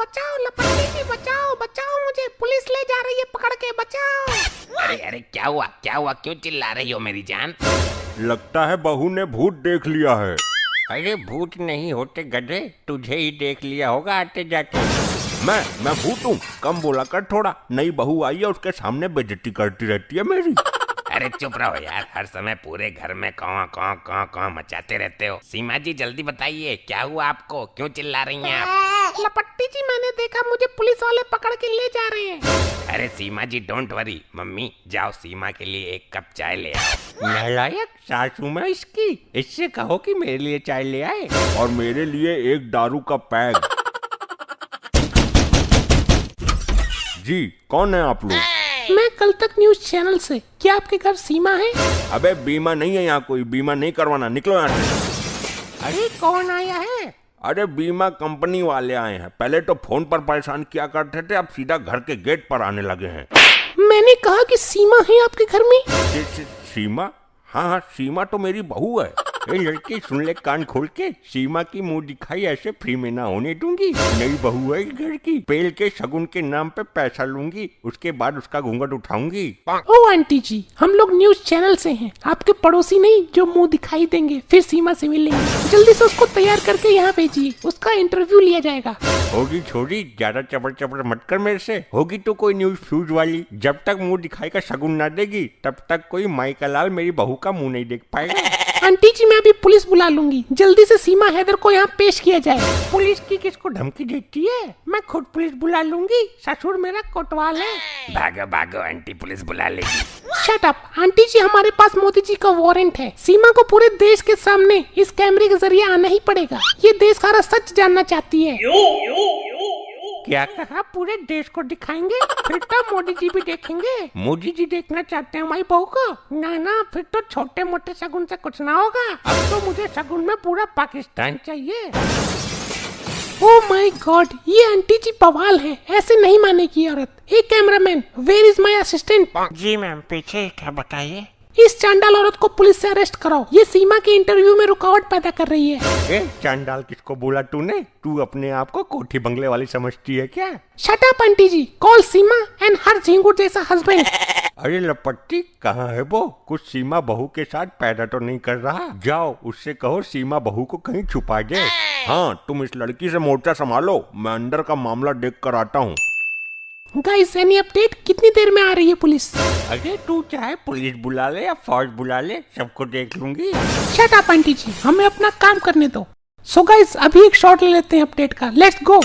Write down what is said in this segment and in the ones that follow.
बचाओ लपट्टी जी, बचाओ बचाओ, मुझे पुलिस ले जा रही है पकड़ के, बचाओ। अरे अरे क्या हुआ क्या हुआ, क्यों चिल्ला रही हो मेरी जान? लगता है बहू ने भूत देख लिया है। अरे भूत नहीं होते गधे, तुझे ही देख लिया होगा आते जाते। मैं भूत हूँ? कम बोला कर थोड़ा, नई बहू आई है उसके सामने बेइज्जती करती रहती है मेरी। अरे चुप रहो यार, हर समय पूरे घर में कौं कौं कौं कौं मचाते रहते हो। सीमा जी जल्दी बताइए क्या हुआ आपको, क्यों चिल्ला रही हैं आप? लपट्टी जी मैंने देखा मुझे पुलिस वाले पकड़ के ले जा रहे हैं। अरे सीमा जी डोंट वरी, मम्मी जाओ सीमा के लिए एक कप चाय ले आओ। नालायक सासू माँ इसकी, इससे कहो कि मेरे लिए चाय ले आए और मेरे लिए एक दारू का पैक। जी कौन है आप लोग? मैं कल तक न्यूज चैनल से। क्या आपके घर सीमा है? अबे बीमा नहीं है यहाँ, कोई बीमा नहीं करवाना, निकलो यहाँ से। अरे कौन आया है? अरे बीमा कंपनी वाले आए हैं। पहले तो फोन पर परेशान किया करते थे, अब सीधा घर के गेट पर आने लगे हैं। मैंने कहा कि सीमा है आपके घर में। सीमा? हाँ सीमा तो मेरी बहू है। ए लड़की सुन ले कान खोल के, सीमा की मुंह दिखाई ऐसे फ्री में ना होने दूंगी। नई बहू है घर की, पेल के शगुन के नाम पे पैसा लूंगी, उसके बाद उसका घूंघट उठाऊंगी। ओ आंटी जी, हम लोग न्यूज चैनल से हैं, आपके पड़ोसी नहीं जो मुंह दिखाई देंगे, फिर सीमा से मिलेंगे। जल्दी से उसको तैयार करके यहाँ भेजिए, उसका इंटरव्यू लिया जाएगा। होगी छोड़ी, ज्यादा चबर चबर मत कर मेरे से। होगी तो कोई न्यूज फ्यूज वाली, जब तक मुंह दिखाई का शगुन ना देगी तब तक कोई माई का लाल मेरी बहू का मुंह नहीं देख पाएगा। आंटी जी मैं अभी पुलिस बुला लूंगी, जल्दी से सीमा हैदर को यहाँ पेश किया जाए। पुलिस की किसको धमकी देती है? मैं खुद पुलिस बुला लूंगी, ससुर मेरा कोतवाल है। भागो भागो, आंटी पुलिस बुला लेगी। शट अप आंटी जी, हमारे पास मोदी जी का वारंट है। सीमा को पूरे देश के सामने इस कैमरे के जरिए आना ही पड़ेगा। ये देश सारा सच जानना चाहती है। क्या कहा? पूरे देश को दिखाएंगे? फिर तो मोदी जी भी देखेंगे। मोदी जी देखना चाहते हैं हमारी बहू को? ना ना, फिर तो छोटे मोटे शगुन से कुछ ना होगा। अब तो मुझे शगुन में पूरा पाकिस्तान चाहिए। ओह माय गॉड, ये आंटी जी बवाल है, ऐसे नहीं मानेगी औरत। ए cameraman, where is my assistant? जी मैम पीछे क्या बताइए। इस चांडाल औरत को पुलिस से अरेस्ट कराओ, ये सीमा के इंटरव्यू में रुकावट पैदा कर रही है। चांडाल किसको बोला तूने? तू अपने आप को कोठी बंगले वाली समझती है क्या? Shut up aunty ji, call Seema and her झिंगुर जैसा हस्बैंड। अरे लपट्टी कहाँ है वो? कुछ सीमा बहू के साथ पैदा तो नहीं कर रहा? जाओ उससे कहो सीमा बहू को कहीं छुपा दे। हाँ तुम इस लड़की से मोर्चा संभालो, मैं अंदर का मामला देख कर आता हूँ। Guys any update? कितनी देर में आ रही है पुलिस? अरे तू चाहे पुलिस बुला ले या फौज बुला ले, सबको देख लूंगी। शट अप आंटी जी, हमें अपना काम करने दो। सो गाइस अभी एक शॉट ले लेते हैं अपडेट का, let's go.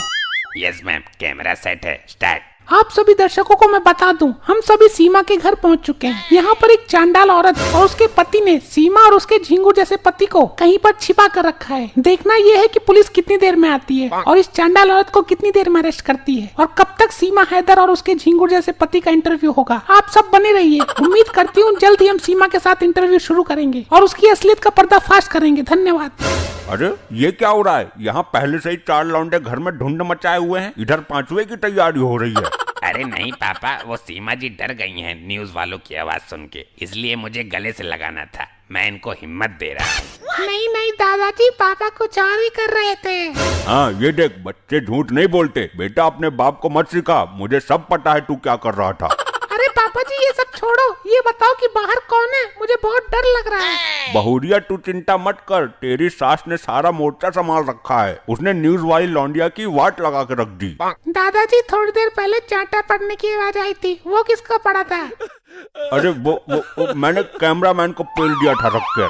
Yes ma'am, camera set है, स्टार्ट। आप सभी दर्शकों को मैं बता दूं, हम सभी सीमा के घर पहुंच चुके हैं। यहाँ पर एक चांडाल औरत और उसके पति ने सीमा और उसके झिंगुर जैसे पति को कहीं पर छिपा कर रखा है। देखना यह है कि पुलिस कितनी देर में आती है और इस चांडाल औरत को कितनी देर में अरेस्ट करती है और कब तक सीमा हैदर और उसके झिंगुर जैसे पति का इंटरव्यू होगा। आप सब बने रहिए, उम्मीद करती हूँ जल्द ही हम सीमा के साथ इंटरव्यू शुरू करेंगे और उसकी असलियत का पर्दाफाश करेंगे। धन्यवाद। अरे ये क्या हो रहा है? यहाँ पहले से ही 4 लौंडे घर में ढूंढ मचाए हुए हैं, इधर 5वें की तैयारी हो रही है। अरे नहीं पापा, वो सीमा जी डर गई हैं न्यूज वालों की आवाज सुन के, इसलिए मुझे गले से लगाना था। मैं इनको हिम्मत दे रहा हूँ। नहीं नहीं दादाजी, पापा कुछ और ही कर रहे थे। हाँ ये देख, बच्चे झूठ नहीं बोलते। बेटा अपने बाप को मत सिखा, मुझे सब पता है तू क्या कर रहा था। अरे पापा जी ये सब छोड़ो, ये बताओ कि बाहर कौन है? मुझे बहुत डर लग रहा है। बहुरिया तू चिंता मत कर, तेरी सास ने सारा मोर्चा संभाल रखा है। उसने न्यूज वाली लौंडिया की वाट लगा के रख दी। दादाजी थोड़ी देर पहले चांटा पड़ने की आवाज आई थी, वो किसका पड़ा था? अरे वो मैंने कैमरामैन को पेल दिया था रख कर।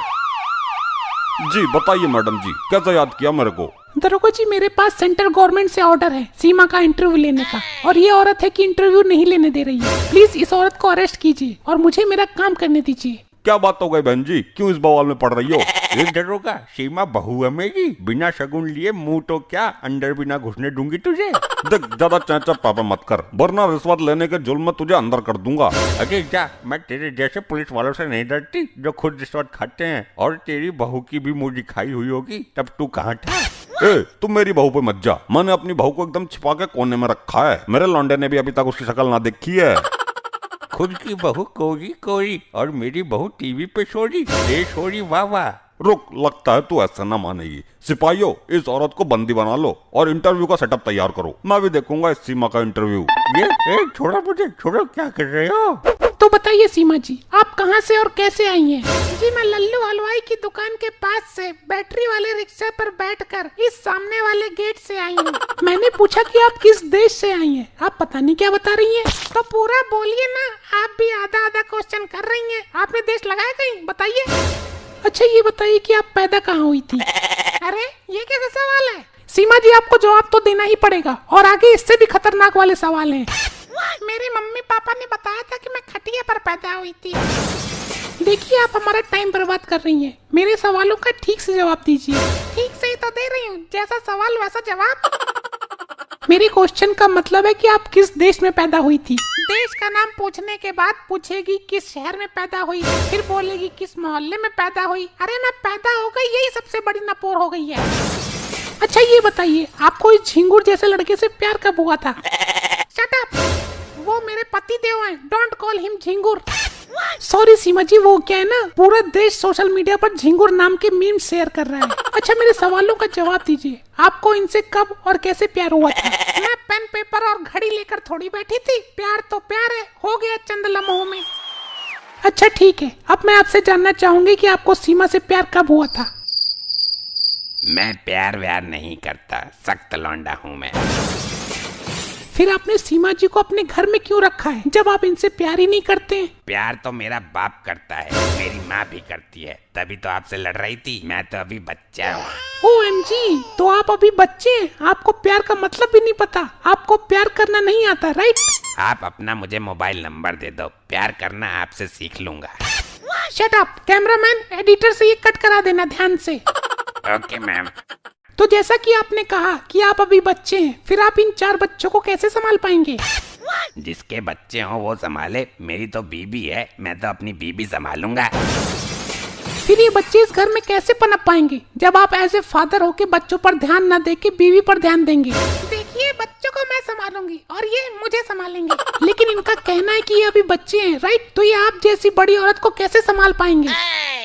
जी बताइए मैडम जी, कैसे याद किया मेरे को? दरोगा जी मेरे पास सेंट्रल गवर्नमेंट से ऑर्डर है सीमा का इंटरव्यू लेने का, और ये औरत है कि इंटरव्यू नहीं लेने दे रही है। प्लीज इस औरत को अरेस्ट कीजिए और मुझे मेरा काम करने दीजिए। क्या बात हो गई बहन जी, क्यों इस बवाल में पड़ रही हो? एक दरोगा, सीमा बहू है मेरी, बिना शगुन लिए मुंह तो क्या अंदर भी ना घुसने दूंगी तुझे। देख ज्यादा चैचा पापा मत कर, वरना रिश्वत लेने के जुल्म में तुझे अंदर कर दूंगा। अरे जा, मैं तेरे जैसे पुलिस वालों से नहीं डरती जो खुद रिश्वत खाते हैं। और तेरी बहू की भी मुंह दिखाई हुई होगी, तब तू कहाँ था? तुम मेरी बहू पे मत जा, मैंने अपनी बहू को एकदम छिपा के कोने में रखा है। मेरे लौंडे ने भी अभी तक उसकी शक्ल ना देखी है। खुद की बहू कोरी कोरी और मेरी बहू टीवी पे सोरी, ये सोरी वाह वाह। रुक, लगता है तू ऐसा ना मानेगी। सिपाहियों, इस औरत को बंदी बना लो और इंटरव्यू का सेटअप तैयार करो। मैं भी देखूंगा इस सीमा का इंटरव्यू। ये छोड़ो मुझे, छोड़ो, क्या कर रहे हो? तो बताइए सीमा जी, आप कहां से और कैसे आई हैं? जी मैं लल्लू हलवाई की दुकान के पास से बैटरी वाले रिक्शा पर बैठकर इस सामने वाले गेट से आई हूँ। मैंने पूछा कि आप किस देश से आई हैं, आप पता नहीं क्या बता रही हैं। तो पूरा बोलिए ना, आप भी आधा आधा क्वेश्चन कर रही हैं। आपने देश लगाया कहीं, बताइए। अच्छा ये बताइए कि आप पैदा कहाँ हुई थी? अरे ये कैसा सवाल है? सीमा जी आपको जवाब तो देना ही पड़ेगा, और आगे इससे भी खतरनाक वाले सवाल हैं। मेरे मम्मी पापा ने बताया था कि मैं खटिया पर पैदा हुई थी। देखिए आप हमारा टाइम बर्बाद कर रही हैं। मेरे सवालों का ठीक से जवाब दीजिए। ठीक से ही तो दे रही हूँ, जैसा सवाल वैसा जवाब। मेरे क्वेश्चन का मतलब है कि आप किस देश में पैदा हुई थी। देश का नाम पूछने के बाद पूछेगी किस शहर में पैदा हुई, फिर बोलेगी किस मोहल्ले में पैदा हुई। अरे मैं पैदा हो गई, यही सबसे बड़ी नपोर हो गई है। अच्छा ये बताइए, आपको इस झिंगुर जैसे लड़के से प्यार कब हुआ था? शट अप, वो मेरे पति देव हैं, don't call him Jhingur. Sorry सीमा जी, वो क्या है ना, पूरा देश सोशल मीडिया पर झिंगुर नाम के मीम शेयर कर रहा है। अच्छा मेरे सवालों का जवाब दीजिए, आपको इनसे कब और कैसे प्यार हुआ था? मैं पेन पेपर और घड़ी लेकर थोड़ी बैठी थी, प्यार तो प्यार है, हो गया चंद लम्हों में। अच्छा ठीक है, अब मैं आपसे जानना चाहूंगी कि आपको सीमा से प्यार कब हुआ था? मैं प्यार व्यार नहीं करता, सख्त लौंडा हूँ मैं। फिर आपने सीमा जी को अपने घर में क्यों रखा है, जब आप इनसे प्यार ही नहीं करते हैं? प्यार तो मेरा बाप करता है, मेरी माँ भी करती है, तभी तो आपसे लड़ रही थी। मैं तो अभी बच्चा हूँ। OMG, तो आप अभी बच्चे हैं, आपको प्यार का मतलब भी नहीं पता, आपको प्यार करना नहीं आता, राइट? आप अपना मुझे मोबाइल नंबर दे दो, प्यार करना आपसे सीख लूंगा। शट अप, कैमरामैन, एडिटर से ये कट करा देना ध्यान से। Okay ma'am. तो जैसा कि आपने कहा कि आप अभी बच्चे हैं, फिर आप इन 4 बच्चों को कैसे संभाल पाएंगे? जिसके बच्चे हों वो संभाले, मेरी तो बीबी है, मैं तो अपनी बीबी संभालूंगा। फिर ये बच्चे इस घर में कैसे पनप पाएंगे, जब आप एज ए फादर होके बच्चों पर ध्यान न देके बीवी पर ध्यान देंगे? देखिए बच्चों को मैं संभालूंगी और ये मुझे संभालेंगे। लेकिन इनका कहना है कि ये अभी बच्चे हैं, राइट? तो ये आप जैसी बड़ी औरत को कैसे संभाल पाएंगे,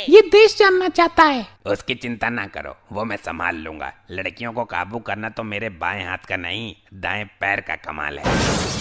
ये देश जानना चाहता है। उसकी चिंता ना करो, वो मैं संभाल लूंगा। लड़कियों को काबू करना तो मेरे बाएं हाथ का नहीं, दाएं पैर का कमाल है।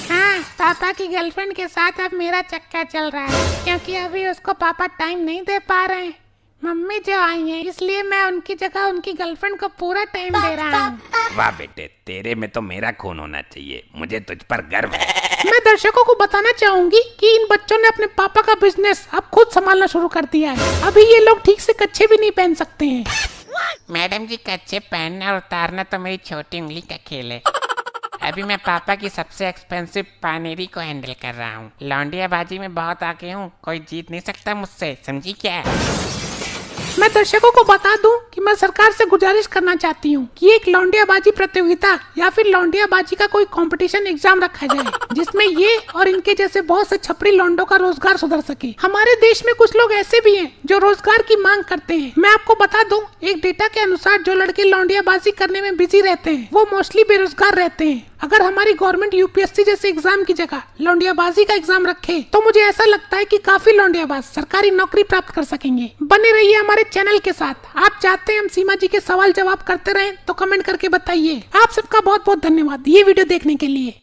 हाँ, पापा की गर्लफ्रेंड के साथ अब मेरा चक्कर चल रहा है, क्योंकि अभी उसको पापा टाइम नहीं दे पा रहे हैं। मम्मी जो आई हैं, इसलिए मैं उनकी जगह उनकी गर्लफ्रेंड को पूरा टाइम दे रहा हूँ। वाह बेटे, तेरे में तो मेरा खून होना चाहिए, मुझे तुझ पर गर्व है। मैं दर्शकों को बताना चाहूंगी कि इन बच्चों ने अपने पापा का बिजनेस अब खुद संभालना शुरू कर दिया है। अभी ये लोग ठीक से कच्छे भी नहीं पहन सकते हैं। मैडम जी, कच्छे पहनना और उतारना तो मेरी छोटी उंगली का खेल है। अभी मैं पापा की सबसे एक्सपेंसिव पानेरी को हैंडल कर रहा हूँ। लौंडियाबाजी में बहुत आगे हूँ, कोई जीत नहीं सकता मुझसे, समझी क्या? मैं दर्शकों को बता दूं कि मैं सरकार से गुजारिश करना चाहती हूँ कि एक लौंडियाबाजी प्रतियोगिता या फिर लौंडियाबाजी का कोई कंपटीशन एग्जाम रखा जाए, जिसमें ये और इनके जैसे बहुत से छपरी लौंडों का रोजगार सुधर सके। हमारे देश में कुछ लोग ऐसे भी हैं जो रोजगार की मांग करते हैं। मैं आपको बता दूं, एक डेटा के अनुसार जो लड़के लौंडियाबाजी करने में बिजी रहते हैं वो मोस्टली बेरोजगार रहते हैं। अगर हमारी गवर्नमेंट UPSC जैसे एग्जाम की जगह लौंडियाबाजी का एग्जाम रखे तो मुझे ऐसा लगता है कि काफी लौंडियाबाज सरकारी नौकरी प्राप्त कर सकेंगे। बने रहिए हमारे चैनल के साथ। आप चाहते हैं हम सीमा जी के सवाल जवाब करते रहें तो कमेंट करके बताइए। आप सबका बहुत बहुत धन्यवाद ये वीडियो देखने के लिए।